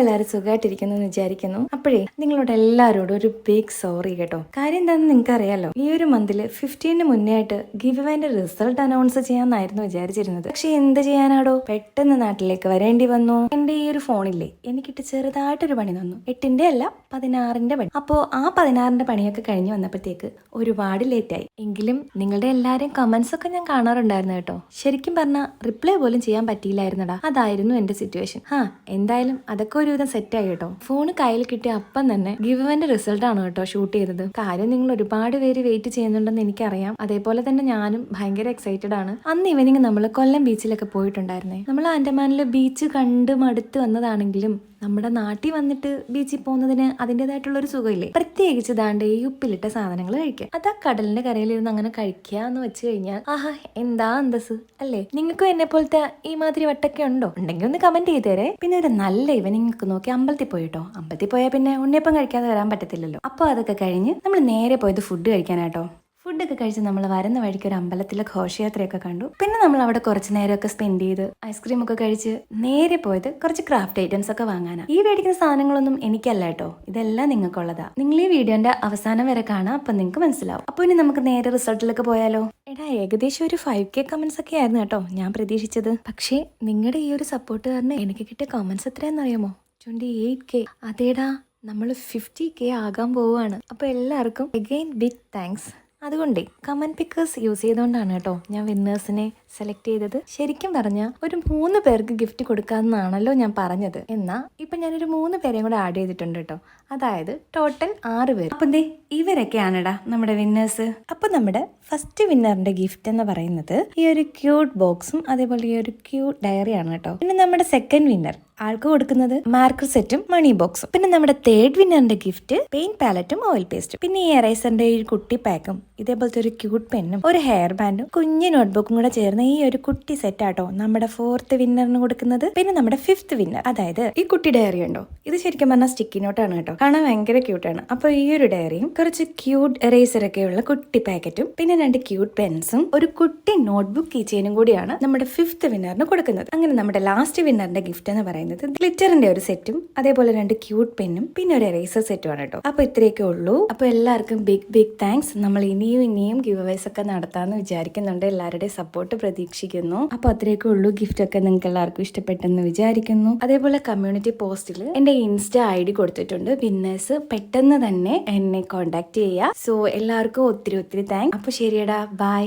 എല്ലാവരും സുഖമായിട്ടിരിക്കുന്നു എന്ന് വിചാരിക്കുന്നു. അപ്പോഴേ നിങ്ങളോട് എല്ലാവരോടും ഒരു ബിഗ് സോറി കേട്ടോ. കാര്യം എന്താണെന്ന് നിങ്ങൾക്ക് അറിയാലോ, ഈ ഒരു മന്തിൽ 15 മുന്നേ ആയിട്ട് ഗിവ് അവേന്റെ റിസൾട്ട് അനൗൺസ് ചെയ്യാന്നായിരുന്നു വിചാരിച്ചിരുന്നത്. പക്ഷെ എന്ത് ചെയ്യാനാടോ, പെട്ടെന്ന് നാട്ടിലേക്ക് വരേണ്ടി വന്നു. എന്റെ ഈ ഒരു ഫോണില്ലേ, എനിക്കിട്ട് ചെറുതായിട്ടൊരു പണി തന്നു. 8ന്റെ അല്ല 16ന്റെ പണി. അപ്പോൾ ആ 16ന്റെ പണിയൊക്കെ കഴിഞ്ഞ് വന്നപ്പോഴത്തേക്ക് ഒരുപാട് ലേറ്റായി. എങ്കിലും നിങ്ങളുടെ എല്ലാവരും കമന്റ്സ് ഒക്കെ ഞാൻ കാണാറുണ്ടായിരുന്നു കേട്ടോ. ശരിക്കും പറഞ്ഞാൽ റിപ്ലൈ പോലും ചെയ്യാൻ പറ്റിയില്ലായിരുന്നടാ. അതായിരുന്നു എന്റെ സിറ്റുവേഷൻ. എന്തായാലും അതൊക്കെ ഒരുവിധം സെറ്റായി കേട്ടോ. ഫോൺ കയ്യിൽ കിട്ടിയ അപ്പം തന്നെ ഗിവ് അവേന്റെ റിസൾട്ട് ആണ് കേട്ടോ ഷൂട്ട് ചെയ്തത്. കാര്യം നിങ്ങൾ ഒരുപാട് പേര് വെയിറ്റ് ചെയ്യുന്നുണ്ടെന്ന് എനിക്കറിയാം. അതേപോലെ തന്നെ ഞാനും ഭയങ്കര എക്സൈറ്റഡ് ആണ്. അന്ന് ഈവനിങ് നമ്മൾ കൊല്ലം ബീച്ചിലൊക്കെ പോയിട്ടുണ്ടായിരുന്നേ. നമ്മൾ ആൻഡമാനിലെ ബീച്ച് കണ്ട് മടുത്ത് വന്നതാണെങ്കിലും നമ്മുടെ നാട്ടിൽ വന്നിട്ട് ബീച്ചിൽ പോകുന്നതിന് അതിൻ്റെതായിട്ടുള്ള ഒരു സുഖമില്ലേ. പ്രത്യേകിച്ച് ദാണ്ട് ഈ ഉപ്പിലിട്ട സാധനങ്ങൾ കഴിക്കുക. അത് ആ കടലിന്റെ കരയിലിരുന്ന് അങ്ങനെ കഴിക്കുക എന്ന് വെച്ച് കഴിഞ്ഞാൽ ആഹാ എന്താ അന്തസ് അല്ലേ. നിങ്ങൾക്കും എന്നെ പോലത്തെ ഈ മാതിരി വട്ടൊക്കെ ഉണ്ടോ? ഉണ്ടെങ്കിൽ ഒന്ന് കമന്റ് ചെയ്തേരെ. പിന്നെ ഒരു നല്ല ഈവനിങ് ഒക്കെ നോക്കി അമ്പലത്തിൽ പോയിട്ടോ. അമ്പലത്തിൽ പോയാൽ പിന്നെ ഉണ്ണിയപ്പം കഴിക്കാതെ വരാൻ പറ്റത്തില്ലല്ലോ. അപ്പോൾ അതൊക്കെ കഴിഞ്ഞ് നമ്മൾ നേരെ പോയത് ഫുഡ് കഴിക്കാനാട്ടോ. ഫുഡൊക്കെ കഴിച്ച് നമ്മൾ വരുന്ന വഴിക്ക് ഒരു അമ്പലത്തിലെ ഘോഷയാത്രയൊക്കെ കണ്ടു. പിന്നെ നമ്മൾ അവിടെ കുറച്ച് നേരമൊക്കെ സ്പെൻഡ് ചെയ്ത് ഐസ്ക്രീം ഒക്കെ കഴിച്ച് നേരെ പോയത് കുറച്ച് ക്രാഫ്റ്റ് ഐറ്റംസ് ഒക്കെ വാങ്ങാനാ. ഈ മേടിക്കുന്ന സാധനങ്ങളൊന്നും എനിക്കല്ല കേട്ടോ, ഇതെല്ലാം നിങ്ങൾക്കുള്ളതാ. നിങ്ങൾ ഈ വീഡിയോന്റെ അവസാനം വരെ കാണാം, അപ്പൊ നിങ്ങൾക്ക് മനസ്സിലാവും. അപ്പോൾ ഇനി നമുക്ക് നേരെ റിസൾട്ടിലേക്ക് പോയാലോ. എടാ ഏകദേശം ഒരു 5K കമന്റ്സ് ഒക്കെ ആയിരുന്നു കേട്ടോ ഞാൻ പ്രതീക്ഷിച്ചത്. പക്ഷേ നിങ്ങളുടെ ഈ ഒരു സപ്പോർട്ട് കാരണം എനിക്ക് കിട്ടിയ കമന്റ്സ് എത്രയാണെന്ന് അറിയാമോ? 28K. അതേടാ, നമ്മൾ 50K ആകാൻ പോവുകയാണ്. അപ്പൊ എല്ലാവർക്കും അഗെയിൻ ബിഗ് താങ്ക്സ്. അതുകൊണ്ടേ കമന്റ് പിക്കേഴ്സ് യൂസ് ചെയ്തുകൊണ്ടാണ് കേട്ടോ ഞാൻ വിന്നേഴ്സിനെ സെലക്ട് ചെയ്തത്. ശരിക്കും പറഞ്ഞാൽ ഒരു 3 പേർക്ക് ഗിഫ്റ്റ് കൊടുക്കാമെന്നാണല്ലോ ഞാൻ പറഞ്ഞത്. എന്നാൽ ഇപ്പൊ ഞാനൊരു 3 പേരെയും കൂടെ ആഡ് ചെയ്തിട്ടുണ്ട് കേട്ടോ. അതായത് ടോട്ടൽ 6 പേര്. അപ്പം ദേ ഇവരൊക്കെയാണെടാ നമ്മുടെ വിന്നേഴ്സ്. അപ്പൊ നമ്മുടെ ഫസ്റ്റ് വിന്നറിന്റെ ഗിഫ്റ്റ് എന്ന് പറയുന്നത് ഈ ഒരു ക്യൂട്ട് ബോക്സും അതേപോലെ ഈ ഒരു ക്യൂട്ട് ഡയറിയാണ് കേട്ടോ. പിന്നെ നമ്മുടെ സെക്കൻഡ് വിന്നർ ആൾക്ക് കൊടുക്കുന്നത് മാർക്കർ സെറ്റും മണി ബോക്സും. പിന്നെ നമ്മുടെ തേർഡ് വിന്നറിന്റെ ഗിഫ്റ്റ് പെയിന്റ് പാലറ്റും ഓയിൽ പേസ്റ്റും. പിന്നെ ഈ എറൈസറിന്റെ ഒരു കുട്ടി പാക്കും ഇതേപോലത്തെ ഒരു ക്യൂട്ട് പെന്നും ഒരു ഹെയർ ബാൻഡും കുഞ്ഞു നോട്ട്ബുക്കും കൂടെ ചേർന്ന് ഈ ഒരു കുട്ടി സെറ്റ് ആട്ടോ നമ്മുടെ 4th വിന്നറിന് കൊടുക്കുന്നത്. പിന്നെ നമ്മുടെ 5th വിന്നർ അതായത് ഈ കുട്ടി ഡയറി ഉണ്ടോ, ഇത് ശരിക്കും പറഞ്ഞാൽ സ്റ്റിക്കി നോട്ടാണ് കേട്ടോ. കാണാൻ ഭയങ്കര ക്യൂട്ടാണ്. അപ്പൊ ഈ ഒരു ഡയറിയും കുറച്ച് ക്യൂട്ട് എറൈസർ ഒക്കെയുള്ള കുട്ടി പാക്കറ്റും പിന്നെ 2 ക്യൂട്ട് പെൻസും ഒരു കുട്ടി നോട്ട്ബുക്ക് കീ ചെയിനും കൂടിയാണ് നമ്മുടെ 5th വിന്നറിന് കൊടുക്കുന്നത്. അങ്ങനെ നമ്മുടെ ലാസ്റ്റ് വിന്നറിന്റെ ഗിഫ്റ്റ് എന്ന് പറയുന്നത് ഗ്ലിറ്ററിന്റെ ഒരു സെറ്റും അതേപോലെ 2 ക്യൂട്ട് പെന്നും പിന്നെ ഒരു എറൈസർ സെറ്റും ആണ് കേട്ടോ. അപ്പൊ ഇത്രയൊക്കെ ഉള്ളൂ. അപ്പൊ എല്ലാവർക്കും ബിഗ് താങ്ക്സ്. നമ്മൾ ഇനിയും ഗിവ് അവേസ് ഒക്കെ നടത്താന്ന് വിചാരിക്കുന്നുണ്ട്. എല്ലാവരുടെയും സപ്പോർട്ട് പ്രതീക്ഷിക്കുന്നു. അപ്പൊ അത്രയൊക്കെ ഉള്ളൂ. ഗിഫ്റ്റ് ഒക്കെ നിങ്ങൾക്ക് എല്ലാവർക്കും ഇഷ്ടപ്പെട്ടെന്ന് വിചാരിക്കുന്നു. അതേപോലെ കമ്മ്യൂണിറ്റി പോസ്റ്റിൽ എന്റെ ഇൻസ്റ്റ ID കൊടുത്തിട്ടുണ്ട്. വിന്നേഴ്സ് പെട്ടെന്ന് തന്നെ എന്നെ കോണ്ടാക്ട് ചെയ്യുക. സോ എല്ലാവർക്കും ഒത്തിരി താങ്ക്സ്. അപ്പൊ ശരിയടാ, ബൈ.